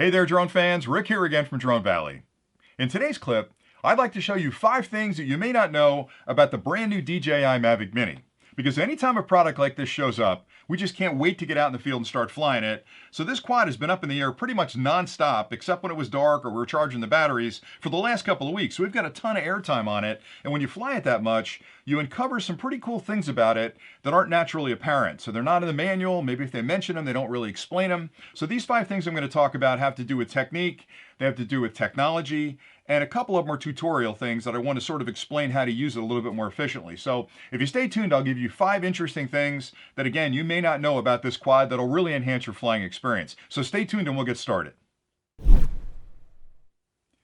Hey there, drone fans. Rick here again from Drone Valley. In today's clip, I'd like to show you 5 things that you may not know about the brand new DJI Mavic Mini. Because anytime a product like this shows up, we just can't wait to get out in the field and start flying it. So this quad has been up in the air pretty much non-stop, except when it was dark or we were charging the batteries, for the last couple of weeks. So we've got a ton of airtime on it, and when you fly it that much, you uncover some pretty cool things about it that aren't naturally apparent. So they're not in the manual. Maybe if they mention them, they don't really explain them. So these 5 things I'm going to talk about have to do with technique, they have to do with technology, and a couple of them are tutorial things that I want to sort of explain how to use it a little bit more efficiently. So if you stay tuned, I'll give you 5 interesting things that, again, you may not know about this quad that'll really enhance your flying experience. So stay tuned and we'll get started.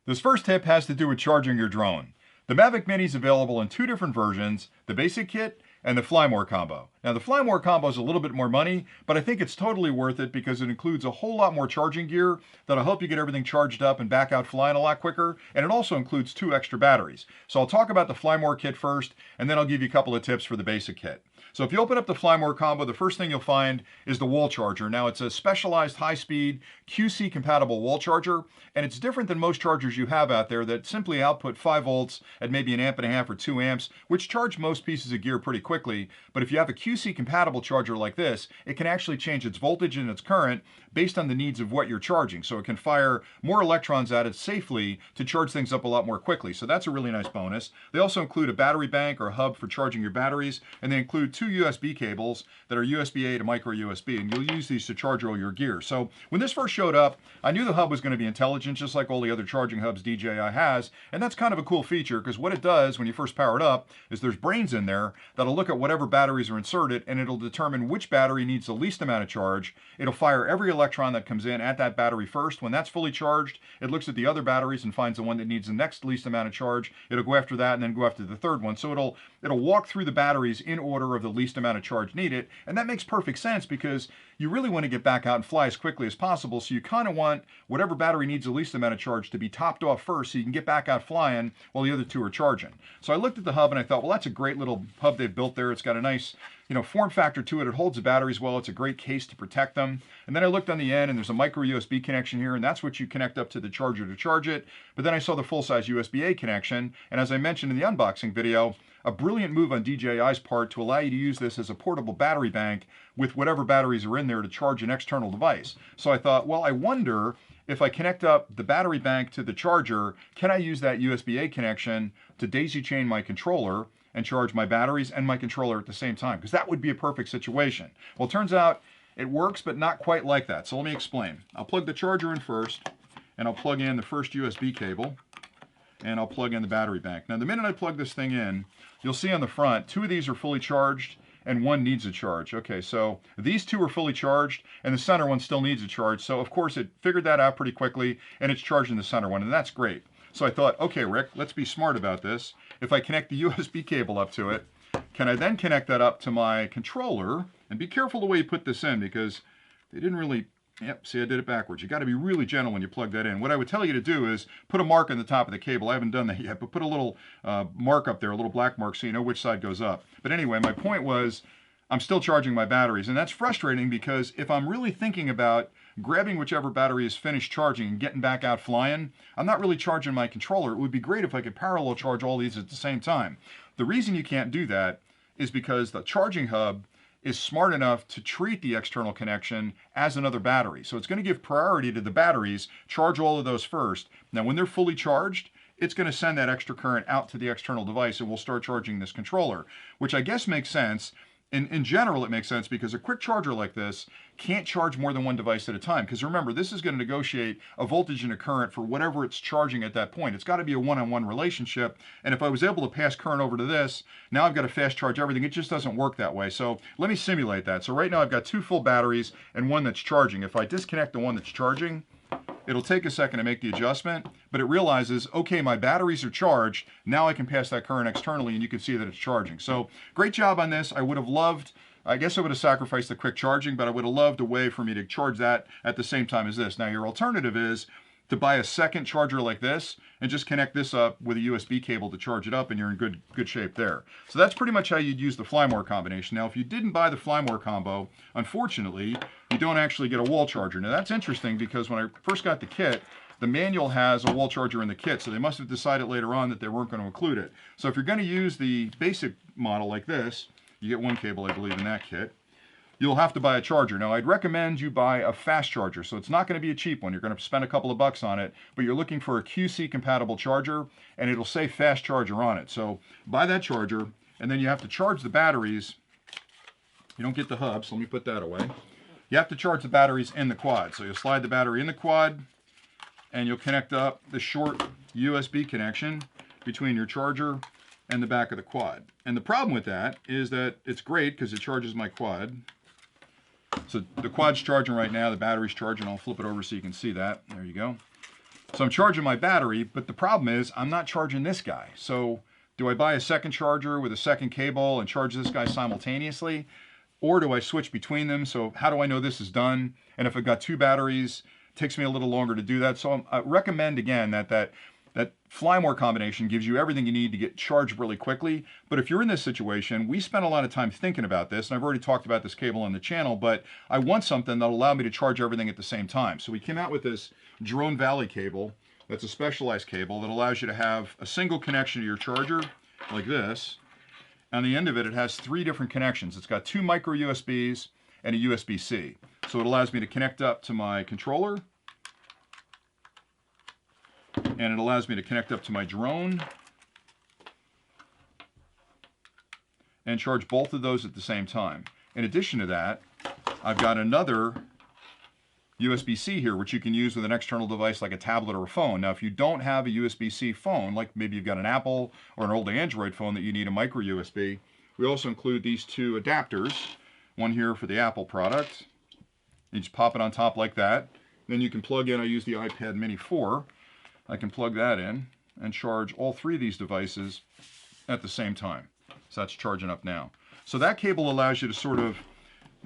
This first tip has to do with charging your drone. The Mavic Mini is available in 2 different versions, the basic kit and the Fly More combo. Now the Fly More combo is a little bit more money, but I think it's totally worth it because it includes a whole lot more charging gear that'll help you get everything charged up and back out flying a lot quicker, and it also includes 2 extra batteries. So I'll talk about the Fly More kit first, and then I'll give you a couple of tips for the basic kit. So if you open up the Fly More combo, the first thing you'll find is the wall charger. Now it's a specialized high-speed QC compatible wall charger, and it's different than most chargers you have out there that simply output 5 volts at maybe 1.5 amps or 2 amps, which charge most pieces of gear pretty quickly. But if you have a QC compatible charger like this, it can actually change its voltage and its current based on the needs of what you're charging. So it can fire more electrons at it safely to charge things up a lot more quickly. So that's a really nice bonus. They also include a battery bank or a hub for charging your batteries, and they include 2 USB cables that are USB-A to micro USB, and you'll use these to charge all your gear. So when this first showed up, I knew the hub was going to be intelligent, just like all the other charging hubs DJI has, and that's kind of a cool feature because what it does when you first power it up is there's brains in there that'll look at whatever batteries are inserted, and it'll determine which battery needs the least amount of charge. It'll fire every electron that comes in at that battery first. When that's fully charged, it looks at the other batteries and finds the one that needs the next least amount of charge. It'll go after that and then go after the third one. So it'll walk through the batteries in order of the least amount of charge needed, and that makes perfect sense because you really want to get back out and fly as quickly as possible. So you kind of want whatever battery needs the least amount of charge to be topped off first so you can get back out flying while the other 2 are charging. So I looked at the hub and I thought, well, that's a great little hub they've built there. It's got a nice, form factor to it. It holds the batteries well. It's a great case to protect them. And then I looked on the end and there's a micro USB connection here, and that's what you connect up to the charger to charge it. But then I saw the full-size USB-A connection, and as I mentioned in the unboxing video, a brilliant move on DJI's part to allow you to use this as a portable battery bank with whatever batteries are in there to charge an external device. So I thought, well, I wonder if I connect up the battery bank to the charger, can I use that USB-A connection to daisy chain my controller and charge my batteries and my controller at the same time? Because that would be a perfect situation. Well, it turns out it works, but not quite like that. So let me explain. I'll plug the charger in first, and I'll plug in the first USB cable, and I'll plug in the battery bank. Now, the minute I plug this thing in, you'll see on the front, 2 of these are fully charged and 1 needs a charge. Okay, so these 2 are fully charged and the center one still needs a charge. So of course it figured that out pretty quickly and it's charging the center one, and that's great. So I thought, okay, Rick, let's be smart about this. If I connect the USB cable up to it, can I then connect that up to my controller? And be careful the way you put this in because they didn't really, yep, see, I did it backwards. You got to be really gentle when you plug that in. What I would tell you to do is put a mark on the top of the cable. I haven't done that yet, but put a little mark up there, a little black mark, so you know which side goes up. But anyway, my point was I'm still charging my batteries, and that's frustrating because if I'm really thinking about grabbing whichever battery is finished charging and getting back out flying, I'm not really charging my controller. It would be great if I could parallel charge all these at the same time. The reason you can't do that is because the charging hub is smart enough to treat the external connection as another battery. So it's going to give priority to the batteries, charge all of those first. Now when they're fully charged, it's going to send that extra current out to the external device and we'll start charging this controller, which I guess makes sense. In general, it makes sense because a quick charger like this can't charge more than 1 device at a time. Because remember, this is going to negotiate a voltage and a current for whatever it's charging at that point. It's got to be a one-on-one relationship. And if I was able to pass current over to this, now I've got to fast charge everything. It just doesn't work that way. So let me simulate that. So right now I've got 2 full batteries and 1 that's charging. If I disconnect the one that's charging, it'll take a second to make the adjustment, but it realizes, okay, my batteries are charged. Now I can pass that current externally and you can see that it's charging. So great job on this. I would have loved, I guess I would have sacrificed the quick charging, but I would have loved a way for me to charge that at the same time as this. Now your alternative is to buy a second charger like this and just connect this up with a USB cable to charge it up, and you're in good shape there. So that's pretty much how you'd use the Flymore combination. Now, if you didn't buy the Flymore combo, unfortunately, you don't actually get a wall charger. Now, that's interesting because when I first got the kit, the manual has a wall charger in the kit, so they must have decided later on that they weren't going to include it. So if you're going to use the basic model like this, you get one cable, I believe, in that kit, you'll have to buy a charger. Now, I'd recommend you buy a fast charger, so it's not going to be a cheap one. You're going to spend a couple of bucks on it, but you're looking for a QC compatible charger, and it'll say fast charger on it. So buy that charger, and then you have to charge the batteries. You don't get the hub, so let me put that away. You have to charge the batteries in the quad. So you'll slide the battery in the quad, and you'll connect up the short USB connection between your charger and the back of the quad. And the problem with that is that it's great because it charges my quad. So the quad's charging right now, the battery's charging. I'll flip it over so you can see that. There you go. So I'm charging my battery, but the problem is I'm not charging this guy. So do I buy a second charger with a second cable and charge this guy simultaneously? Or do I switch between them? So how do I know this is done? And if I've got two batteries, it takes me a little longer to do that. So I recommend, again, that Flymore combination gives you everything you need to get charged really quickly. But if you're in this situation, we spent a lot of time thinking about this, and I've already talked about this cable on the channel, but I want something that'll allow me to charge everything at the same time. So we came out with this Drone Valley cable. That's a specialized cable that allows you to have a single connection to your charger, like this. On the end of it, it has 3 different connections. It's got 2 micro USBs and a USB-C. So it allows me to connect up to my controller, and it allows me to connect up to my drone and charge both of those at the same time. In addition to that, I've got another USB-C here, which you can use with an external device like a tablet or a phone. Now, if you don't have a USB-C phone, like maybe you've got an Apple or an old Android phone that you need a micro USB, we also include these 2 adapters, one here for the Apple product. You just pop it on top like that. Then you can plug in, I use the iPad Mini 4. I can plug that in and charge all 3 of these devices at the same time. So that's charging up now. So that cable allows you to sort of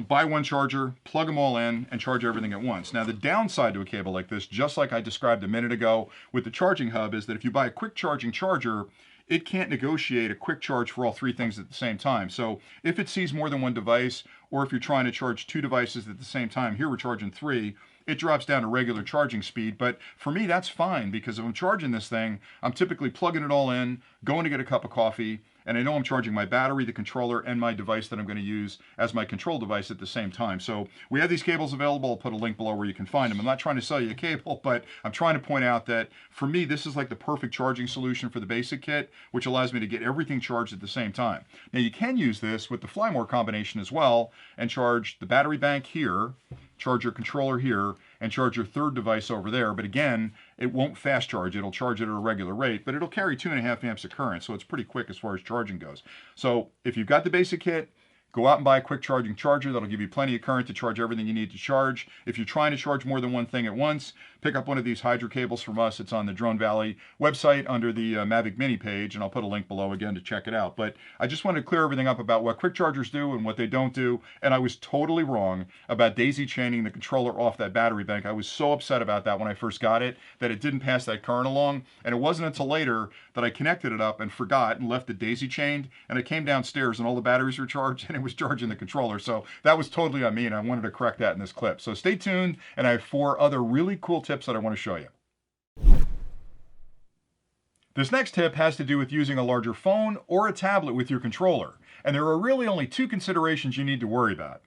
buy one charger, plug them all in, and charge everything at once. Now, the downside to a cable like this, just like I described a minute ago with the charging hub, is that if you buy a quick charging charger, it can't negotiate a quick charge for all 3 things at the same time. So if it sees more than one device, or if you're trying to charge 2 devices at the same time, here we're charging 3, it drops down to regular charging speed. But for me, that's fine, because if I'm charging this thing, I'm typically plugging it all in, going to get a cup of coffee, and I know I'm charging my battery, the controller, and my device that I'm going to use as my control device at the same time. So we have these cables available. I'll put a link below where you can find them. I'm not trying to sell you a cable, but I'm trying to point out that for me, this is like the perfect charging solution for the basic kit, which allows me to get everything charged at the same time. Now, you can use this with the Flymore combination as well and charge the battery bank here, charge your controller here, and charge your third device over there. But again, it won't fast charge. It'll charge it at a regular rate, but it'll carry 2.5 amps of current, so it's pretty quick as far as charging goes. So if you've got the basic kit, go out and buy a quick charging charger. That'll give you plenty of current to charge everything you need to charge. If you're trying to charge more than one thing at once, pick up one of these Hydro cables from us. It's on the Drone Valley website under the Mavic Mini page, and I'll put a link below again to check it out. But I just wanted to clear everything up about what quick chargers do and what they don't do, and I was totally wrong about daisy chaining the controller off that battery bank. I was so upset about that when I first got it, that it didn't pass that current along, and it wasn't until later that I connected it up and forgot and left it daisy chained, and I came downstairs and all the batteries were charged and it was charging the controller. So that was totally on me, and I wanted to correct that in this clip. So stay tuned, and I have 4 other really cool tips that I want to show you. This next tip has to do with using a larger phone or a tablet with your controller, and there are really only 2 considerations you need to worry about.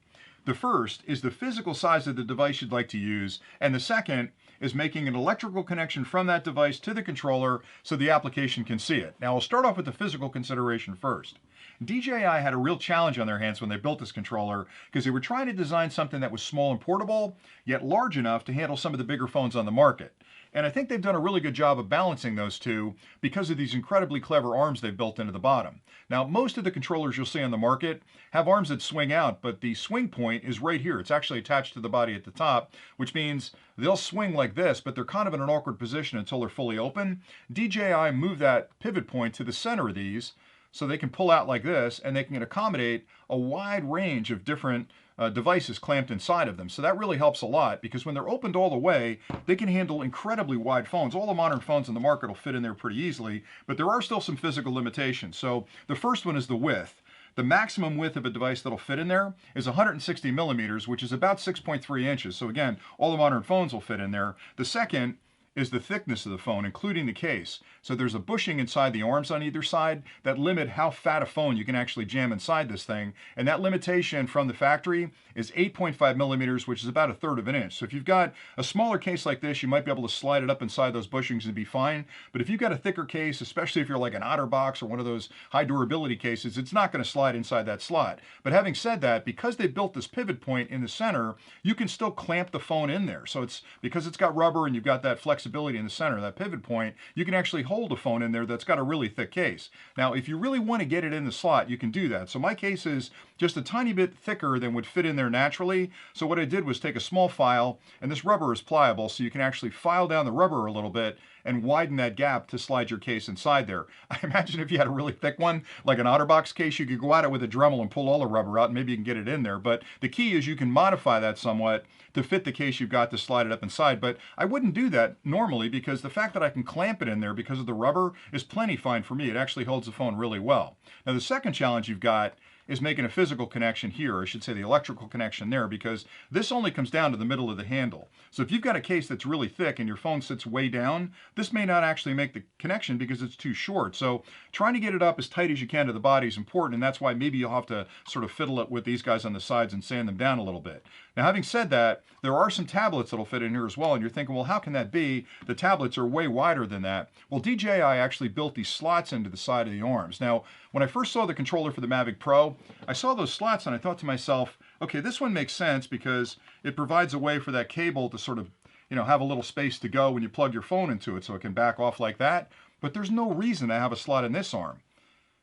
The first is the physical size of the device you'd like to use, and the second is making an electrical connection from that device to the controller so the application can see it. Now, I'll start off with the physical consideration first. DJI had a real challenge on their hands when they built this controller because they were trying to design something that was small and portable, yet large enough to handle some of the bigger phones on the market. And I think they've done a really good job of balancing those two because of these incredibly clever arms they've built into the bottom. Now, most of the controllers you'll see on the market have arms that swing out, but the swing point is right here. It's actually attached to the body at the top, which means they'll swing like this, but they're kind of in an awkward position until they're fully open. DJI moved that pivot point to the center of these so they can pull out like this, and they can accommodate a wide range of different devices clamped inside of them. So that really helps a lot because when they're opened all the way, they can handle incredibly wide phones. All the modern phones in the market will fit in there pretty easily, but there are still some physical limitations. So the first one is the width. The maximum width of a device that'll fit in there is 160 millimeters, which is about 6.3 inches. So again, all the modern phones will fit in there. The second is the thickness of the phone, including the case. So there's a bushing inside the arms on either side that limit how fat a phone you can actually jam inside this thing. And that limitation from the factory is 8.5 millimeters, which is about 1/3 of an inch. So if you've got a smaller case like this, you might be able to slide it up inside those bushings and be fine. But if you've got a thicker case, especially if you're like an OtterBox or one of those high durability cases, it's not going to slide inside that slot. But having said that, because they built this pivot point in the center, you can still clamp the phone in there. So it's because it's got rubber and you've got that flexibility in the center, that pivot point, you can actually hold a phone in there that's got a really thick case. Now, if you really want to get it in the slot, you can do that. So my case is just a tiny bit thicker than would fit in there naturally. So what I did was take a small file, and this rubber is pliable, so you can actually file down the rubber a little bit and widen that gap to slide your case inside there. I imagine if you had a really thick one, like an OtterBox case, you could go at it with a Dremel and pull all the rubber out, and maybe you can get it in there. But the key is you can modify that somewhat to fit the case you've got to slide it up inside. But I wouldn't do that normally because the fact that I can clamp it in there because of the rubber is plenty fine for me. It actually holds the phone really well. Now the second challenge you've got is making a physical connection here, or I should say the electrical connection there, because this only comes down to the middle of the handle. So if you've got a case that's really thick and your phone sits way down, this may not actually make the connection because it's too short. So trying to get it up as tight as you can to the body is important, and that's why maybe you'll have to sort of fiddle it with these guys on the sides and sand them down a little bit. Now, having said that, there are some tablets that'll fit in here as well, and you're thinking, well, how can that be? The tablets are way wider than that. Well, DJI actually built these slots into the side of the arms. Now, when I first saw the controller for the Mavic Pro, I saw those slots and I thought to myself, okay, this one makes sense because it provides a way for that cable to sort of, have a little space to go when you plug your phone into it so it can back off like that. But there's no reason to have a slot in this arm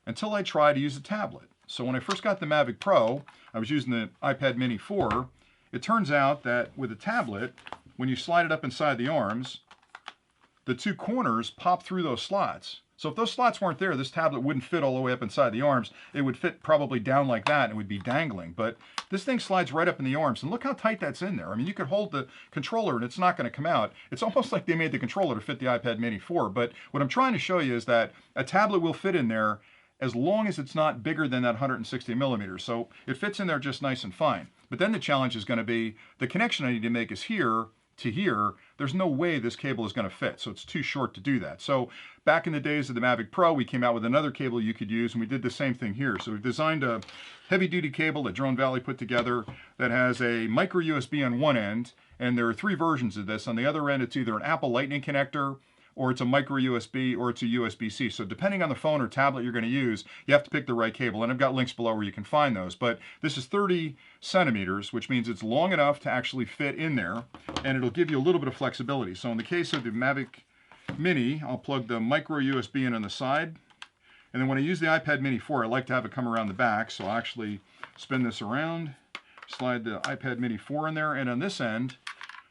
until I tried to use a tablet. So when I first got the Mavic Pro, I was using the iPad Mini 4. It turns out that with a tablet, when you slide it up inside the arms, the two corners pop through those slots. So if those slots weren't there, this tablet wouldn't fit all the way up inside the arms. It would fit probably down like that and it would be dangling. But this thing slides right up in the arms, and look how tight that's in there. I mean, you could hold the controller and it's not going to come out. It's almost like they made the controller to fit the iPad Mini 4. But what I'm trying to show you is that a tablet will fit in there as long as it's not bigger than that 160 millimeters. So it fits in there just nice and fine. But then the challenge is going to be the connection I need to make is here to here. There's no way this cable is going to fit, so it's too short to do that. So back in the days of the Mavic Pro, we came out with another cable you could use, and we did the same thing here. So we've designed a heavy-duty cable that Drone Valley put together that has a micro USB on one end, and there are 3 versions of this. On the other end, it's either an Apple Lightning connector, or it's a micro USB, or it's a USB-C. So depending on the phone or tablet you're going to use, you have to pick the right cable. And I've got links below where you can find those. But this is 30 centimeters, which means it's long enough to actually fit in there, and it'll give you a little bit of flexibility. So in the case of the Mavic Mini, I'll plug the micro USB in on the side. And then when I use the iPad Mini 4, I like to have it come around the back. So I'll actually spin this around, slide the iPad Mini 4 in there, and on this end,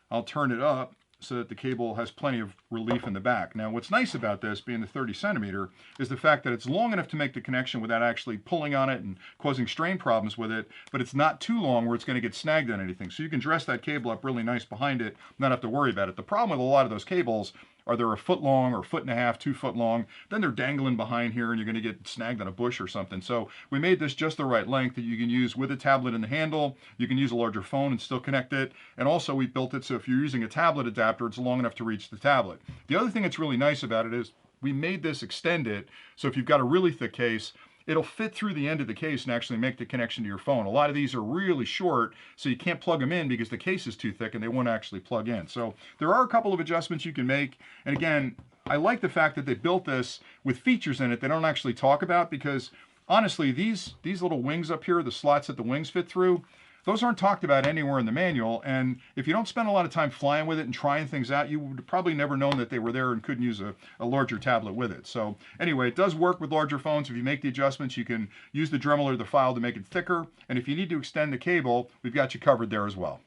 I'll turn it up so that the cable has plenty of relief in the back. Now, what's nice about this, being the 30 centimeter, is the fact that it's long enough to make the connection without actually pulling on it and causing strain problems with it, but it's not too long where it's going to get snagged on anything. So you can dress that cable up really nice behind it, not have to worry about it. The problem with a lot of those cables are they're a foot long or 1.5 feet, 2 foot long. Then they're dangling behind here and you're going to get snagged on a bush or something. So we made this just the right length that you can use with a tablet in the handle. You can use a larger phone and still connect it. And also we built it so if you're using a tablet adapter, it's long enough to reach the tablet. The other thing that's really nice about it is we made this extended. So if you've got a really thick case, it'll fit through the end of the case and actually make the connection to your phone. A lot of these are really short, so you can't plug them in because the case is too thick and they won't actually plug in. So there are a couple of adjustments you can make. And again, I like the fact that they built this with features in it they don't actually talk about, because honestly, these little wings up here, the slots that the wings fit through, those aren't talked about anywhere in the manual, and if you don't spend a lot of time flying with it and trying things out, you would probably never known that they were there and couldn't use a larger tablet with it. So anyway, it does work with larger phones. If you make the adjustments, you can use the Dremel or the file to make it thicker, and if you need to extend the cable, we've got you covered there as well.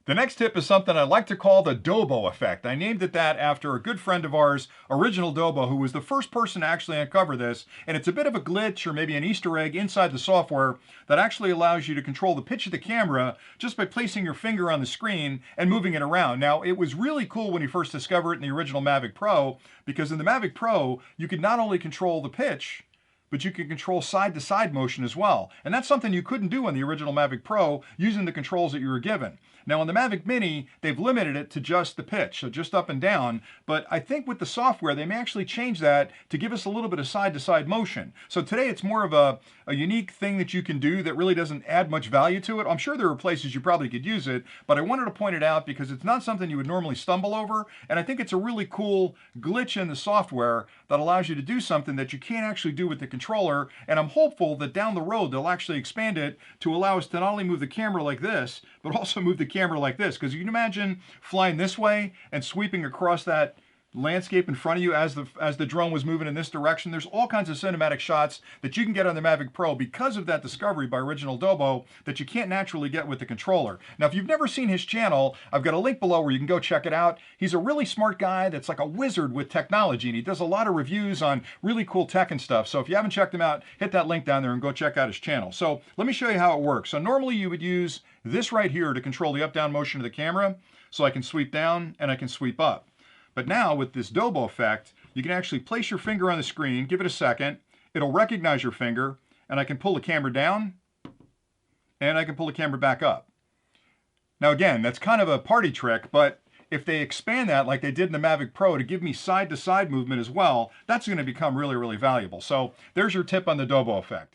The next tip is something I like to call the Dobo Affect. I named it that after a good friend of ours, Original Dobo, who was the first person to actually uncover this. And it's a bit of a glitch or maybe an Easter egg inside the software that actually allows you to control the pitch of the camera just by placing your finger on the screen and moving it around. Now, it was really cool when you first discovered it in the original Mavic Pro, because in the Mavic Pro, you could not only control the pitch, but you can control side-to-side motion as well. And that's something you couldn't do on the original Mavic Pro using the controls that you were given. Now on the Mavic Mini, they've limited it to just the pitch, so just up and down. But I think with the software, they may actually change that to give us a little bit of side-to-side motion. So today it's more of a unique thing that you can do that really doesn't add much value to it. I'm sure there are places you probably could use it, but I wanted to point it out because it's not something you would normally stumble over. And I think it's a really cool glitch in the software that allows you to do something that you can't actually do with the controller. And I'm hopeful that down the road, they'll actually expand it to allow us to not only move the camera like this, but also move the camera like this. Because you can imagine flying this way and sweeping across that landscape in front of you as the drone was moving in this direction. There's all kinds of cinematic shots that you can get on the Mavic Pro because of that discovery by Original Dobo that you can't naturally get with the controller. Now, if you've never seen his channel, I've got a link below where you can go check it out. He's a really smart guy that's like a wizard with technology, and he does a lot of reviews on really cool tech and stuff. So if you haven't checked him out, hit that link down there and go check out his channel. So let me show you how it works. So normally you would use this right here to control the up-down motion of the camera. So I can sweep down and I can sweep up. But now with this Dobo Effect, you can actually place your finger on the screen, give it a second, it'll recognize your finger, and I can pull the camera down, and I can pull the camera back up. Now again, that's kind of a party trick, but if they expand that like they did in the Mavic Pro to give me side-to-side movement as well, that's going to become really, really valuable. So there's your tip on the Dobo Effect.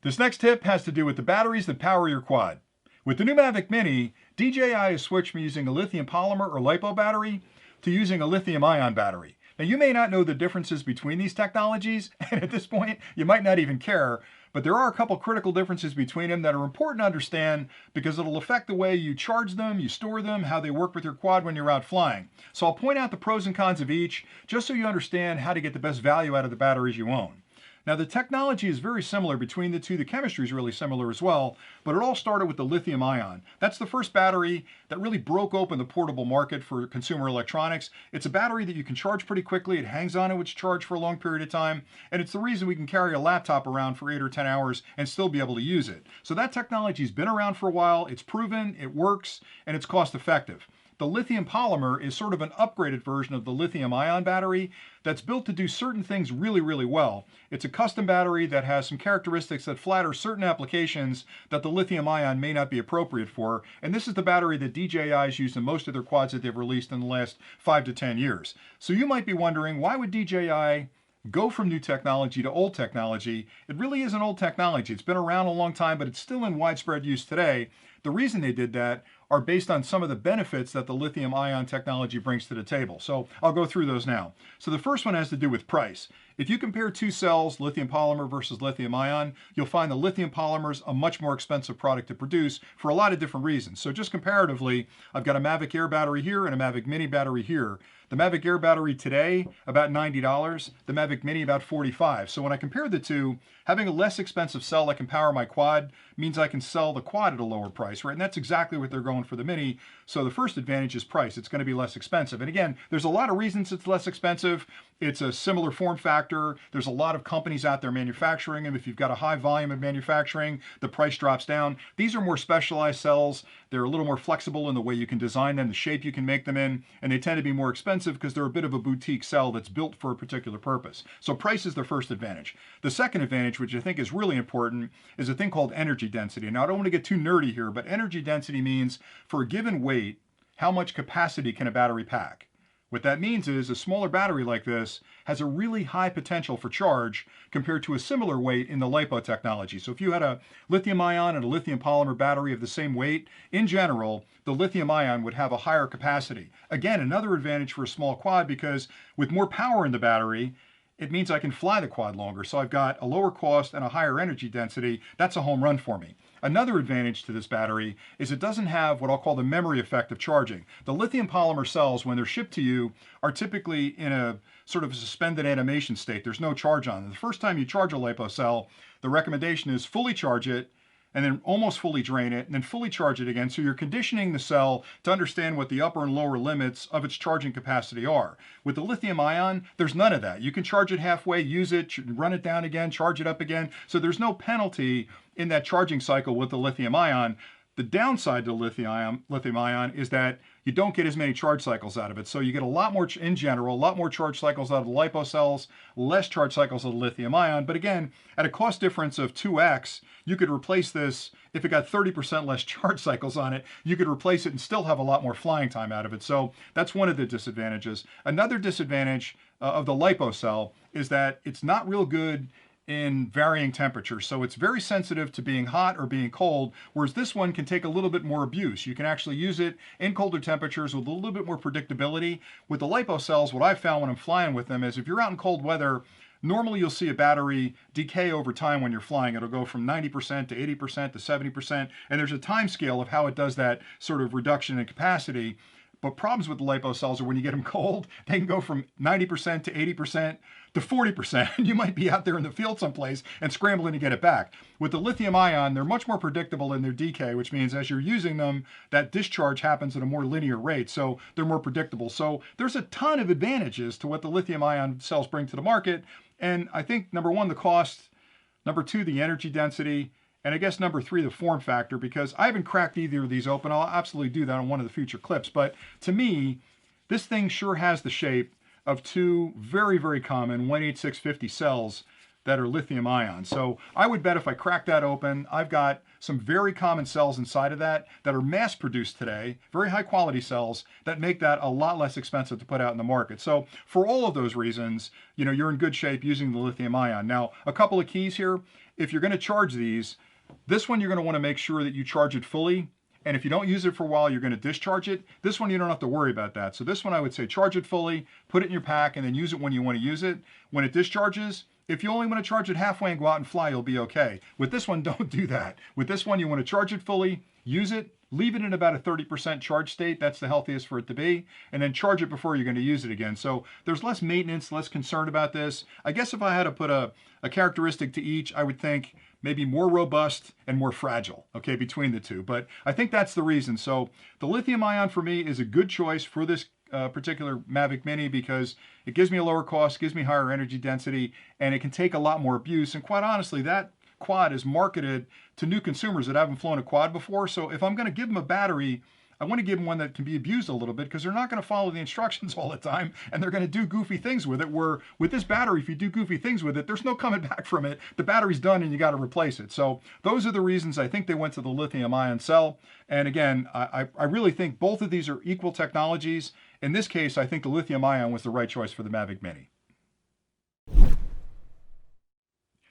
This next tip has to do with the batteries that power your quad. With the new Mavic Mini, DJI has switched from using a lithium polymer or LiPo battery to using a lithium ion battery. Now you may not know the differences between these technologies, and at this point you might not even care, but there are a couple critical differences between them that are important to understand because it'll affect the way you charge them, you store them, how they work with your quad when you're out flying. So I'll point out the pros and cons of each just so you understand how to get the best value out of the batteries you own. Now the technology is very similar between the two. The chemistry is really similar as well, but it all started with the lithium ion. That's the first battery that really broke open the portable market for consumer electronics. It's a battery that you can charge pretty quickly. It hangs on to its charge for a long period of time, and it's the reason we can carry a laptop around for 8 or 10 hours and still be able to use it. So that technology's been around for a while. It's proven, it works, and it's cost effective. The lithium polymer is sort of an upgraded version of the lithium ion battery that's built to do certain things really, really well. It's a custom battery that has some characteristics that flatter certain applications that the lithium ion may not be appropriate for. And this is the battery that DJI has used in most of their quads that they've released in the last 5 to 10 years. So you might be wondering, why would DJI go from new technology to old technology? It really isn't old technology. It's been around a long time, but it's still in widespread use today. The reason they did that are based on some of the benefits that the lithium ion technology brings to the table. So I'll go through those now. So the first one has to do with price. If you compare two cells, lithium polymer versus lithium ion, you'll find the lithium polymer is a much more expensive product to produce for a lot of different reasons. So just comparatively, I've got a Mavic Air battery here and a Mavic Mini battery here. The Mavic Air battery today, about $90. The Mavic Mini, about $45. So when I compare the two, having a less expensive cell that can power my quad means I can sell the quad at a lower price, right? And that's exactly what they're going for the Mini. So the first advantage is price. It's going to be less expensive. And again, there's a lot of reasons it's less expensive. It's a similar form factor. There's a lot of companies out there manufacturing them. If you've got a high volume of manufacturing, the price drops down. These are more specialized cells. They're a little more flexible in the way you can design them, the shape you can make them in, and they tend to be more expensive because they're a bit of a boutique cell that's built for a particular purpose. So price is their first advantage. The second advantage, which I think is really important, is a thing called energy density. Now, I don't want to get too nerdy here, but energy density means for a given weight, how much capacity can a battery pack? What that means is a smaller battery like this has a really high potential for charge compared to a similar weight in the LiPo technology. So if you had a lithium ion and a lithium polymer battery of the same weight, in general, the lithium ion would have a higher capacity. Again, another advantage for a small quad because with more power in the battery, it means I can fly the quad longer. So I've got a lower cost and a higher energy density. That's a home run for me. Another advantage to this battery is it doesn't have what I'll call the memory effect of charging. The lithium polymer cells, when they're shipped to you, are typically in a sort of suspended animation state. There's no charge on them. The first time you charge a LiPo cell, the recommendation is fully charge it, and then almost fully drain it, and then fully charge it again. So you're conditioning the cell to understand what the upper and lower limits of its charging capacity are. With the lithium ion, there's none of that. You can charge it halfway, use it, run it down again, charge it up again. So there's no penalty in that charging cycle with the lithium ion. The downside to lithium ion is that you don't get as many charge cycles out of it. So you get a lot more, in general, a lot more charge cycles out of the lipo cells, less charge cycles of the lithium ion. But again, at a cost difference of 2x, you could replace this. If it got 30% less charge cycles on it, you could replace it and still have a lot more flying time out of it. So that's one of the disadvantages. Another disadvantage of the lipo cell is that it's not real good in varying temperatures. So it's very sensitive to being hot or being cold, whereas this one can take a little bit more abuse. You can actually use it in colder temperatures with a little bit more predictability. With the lipo cells, what I've found when I'm flying with them is if you're out in cold weather, normally you'll see a battery decay over time when you're flying. It'll go from 90% to 80% to 70%, and there's a time scale of how it does that sort of reduction in capacity. But problems with the lipo cells are when you get them cold, they can go from 90% to 80% to 40%. And you might be out there in the field someplace and scrambling to get it back. With the lithium ion, they're much more predictable in their decay, which means as you're using them, that discharge happens at a more linear rate. So they're more predictable. So there's a ton of advantages to what the lithium ion cells bring to the market. And I think, number one, the cost, number two, the energy density, and I guess number three, the form factor, because I haven't cracked either of these open. I'll absolutely do that on one of the future clips. But to me, this thing sure has the shape of two very, very common 18650 cells that are lithium ion. So I would bet if I crack that open, I've got some very common cells inside of that are mass produced today, very high quality cells that make that a lot less expensive to put out in the market. So for all of those reasons, you're in good shape using the lithium ion. Now, a couple of keys here. If you're going to charge these, this one you're going to want to make sure that you charge it fully. And if you don't use it for a while, you're going to discharge it. This one, you don't have to worry about that. So this one, I would say charge it fully, put it in your pack, and then use it when you want to use it. When it discharges, if you only want to charge it halfway and go out and fly, you'll be okay. With this one, don't do that. With this one, you want to charge it fully, use it, leave it in about a 30% charge state. That's the healthiest for it to be. And then charge it before you're going to use it again. So there's less maintenance, less concern about this. I guess if I had to put a characteristic to each, I would think maybe more robust and more fragile, okay, between the two. But I think that's the reason. So the lithium ion for me is a good choice for this particular Mavic Mini because it gives me a lower cost, gives me higher energy density, and it can take a lot more abuse. And quite honestly, that quad is marketed to new consumers that haven't flown a quad before. So if I'm going to give them a battery, I want to give them one that can be abused a little bit because they're not going to follow the instructions all the time and they're going to do goofy things with it. Where with this battery, if you do goofy things with it, there's no coming back from it. The battery's done and you got to replace it. So those are the reasons I think they went to the lithium ion cell. And again, I really think both of these are equal technologies. In this case, I think the lithium ion was the right choice for the Mavic Mini.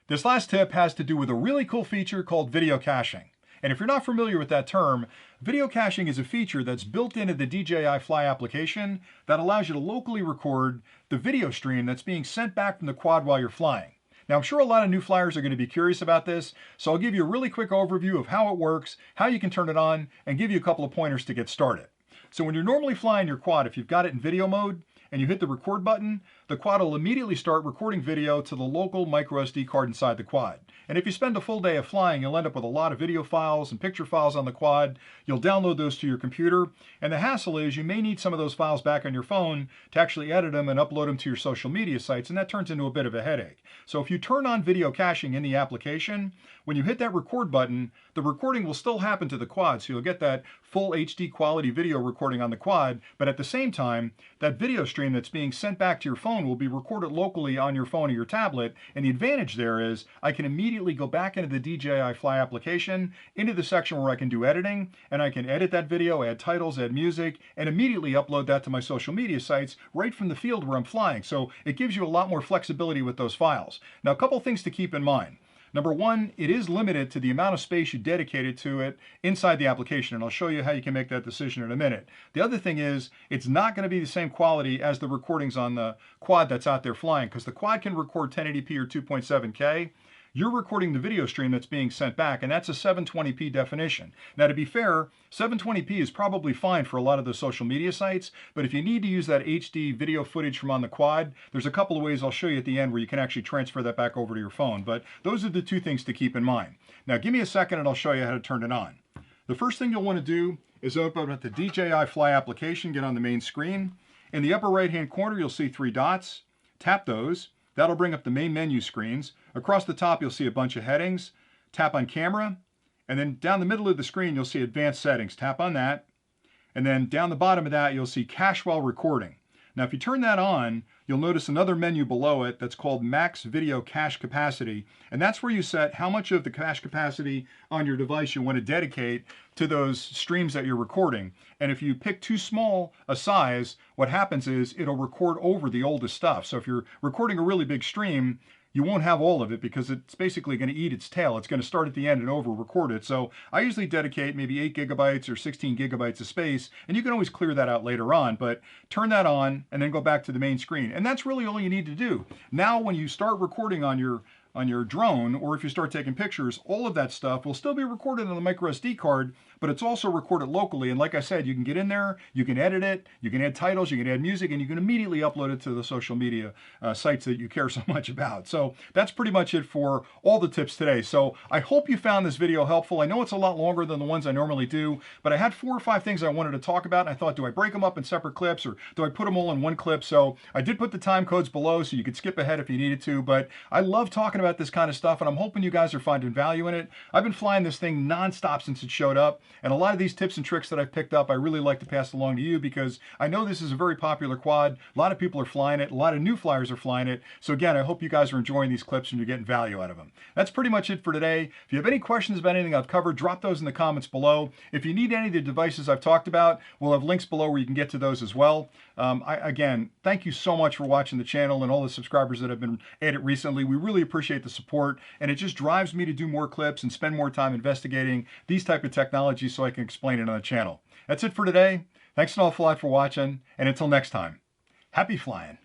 This last tip has to do with a really cool feature called video caching. And if you're not familiar with that term, video caching is a feature that's built into the DJI Fly application that allows you to locally record the video stream that's being sent back from the quad while you're flying. Now, I'm sure a lot of new flyers are going to be curious about this, so I'll give you a really quick overview of how it works, how you can turn it on, and give you a couple of pointers to get started. So when you're normally flying your quad, if you've got it in video mode, and you hit the record button, the quad will immediately start recording video to the local micro SD card inside the quad. And if you spend a full day of flying, you'll end up with a lot of video files and picture files on the quad. You'll download those to your computer. And the hassle is you may need some of those files back on your phone to actually edit them and upload them to your social media sites, and that turns into a bit of a headache. So if you turn on video caching in the application, when you hit that record button, the recording will still happen to the quad, so you'll get that full HD quality video recording on the quad, but at the same time, that video stream that's being sent back to your phone will be recorded locally on your phone or your tablet, and the advantage there is I can immediately go back into the DJI Fly application, into the section where I can do editing, and I can edit that video, add titles, add music, and immediately upload that to my social media sites right from the field where I'm flying. So it gives you a lot more flexibility with those files. Now, a couple things to keep in mind. Number one, it is limited to the amount of space you dedicated to it inside the application, and I'll show you how you can make that decision in a minute. The other thing is, it's not going to be the same quality as the recordings on the quad that's out there flying, because the quad can record 1080p or 2.7K. you're recording the video stream that's being sent back, and that's a 720p definition. Now, to be fair, 720p is probably fine for a lot of the social media sites, but if you need to use that HD video footage from on the quad, there's a couple of ways I'll show you at the end where you can actually transfer that back over to your phone. But those are the two things to keep in mind. Now, give me a second and I'll show you how to turn it on. The first thing you'll want to do is open up the DJI Fly application, get on the main screen. In the upper right-hand corner, you'll see 3 dots. Tap those. That'll bring up the main menu screens. Across the top, you'll see a bunch of headings. Tap on Camera. And then down the middle of the screen, you'll see Advanced Settings. Tap on that. And then down the bottom of that, you'll see Cache While Recording. Now, if you turn that on, you'll notice another menu below it that's called Max Video Cache Capacity. And that's where you set how much of the cache capacity on your device you want to dedicate to those streams that you're recording. And if you pick too small a size, what happens is it'll record over the oldest stuff. So if you're recording a really big stream, you won't have all of it because it's basically going to eat its tail. It's going to start at the end and over record it. So I usually dedicate maybe 8 gigabytes or 16 gigabytes of space, and you can always clear that out later on, but turn that on and then go back to the main screen. And that's really all you need to do. Now, when you start recording on your drone, or if you start taking pictures, all of that stuff will still be recorded on the micro SD card, but it's also recorded locally. And like I said, you can get in there, you can edit it, you can add titles, you can add music, and you can immediately upload it to the social media sites that you care so much about. So that's pretty much it for all the tips today. So I hope you found this video helpful. I know it's a lot longer than the ones I normally do, but I had 4 or 5 things I wanted to talk about, and I thought, do I break them up in separate clips, or do I put them all in one clip? So I did put the time codes below so you could skip ahead if you needed to, but I love talking about this kind of stuff, and I'm hoping you guys are finding value in it. I've been flying this thing nonstop since it showed up, and a lot of these tips and tricks that I've picked up, I really like to pass along to you because I know this is a very popular quad. A lot of people are flying it. A lot of new flyers are flying it. So again, I hope you guys are enjoying these clips and you're getting value out of them. That's pretty much it for today. If you have any questions about anything I've covered, drop those in the comments below. If you need any of the devices I've talked about, we'll have links below where you can get to those as well. Again, thank you so much for watching the channel and all the subscribers that have been added recently. We really appreciate the support, and it just drives me to do more clips and spend more time investigating these type of technologies so I can explain it on the channel. That's it for today. Thanks an awful lot for watching, and until next time, happy flying.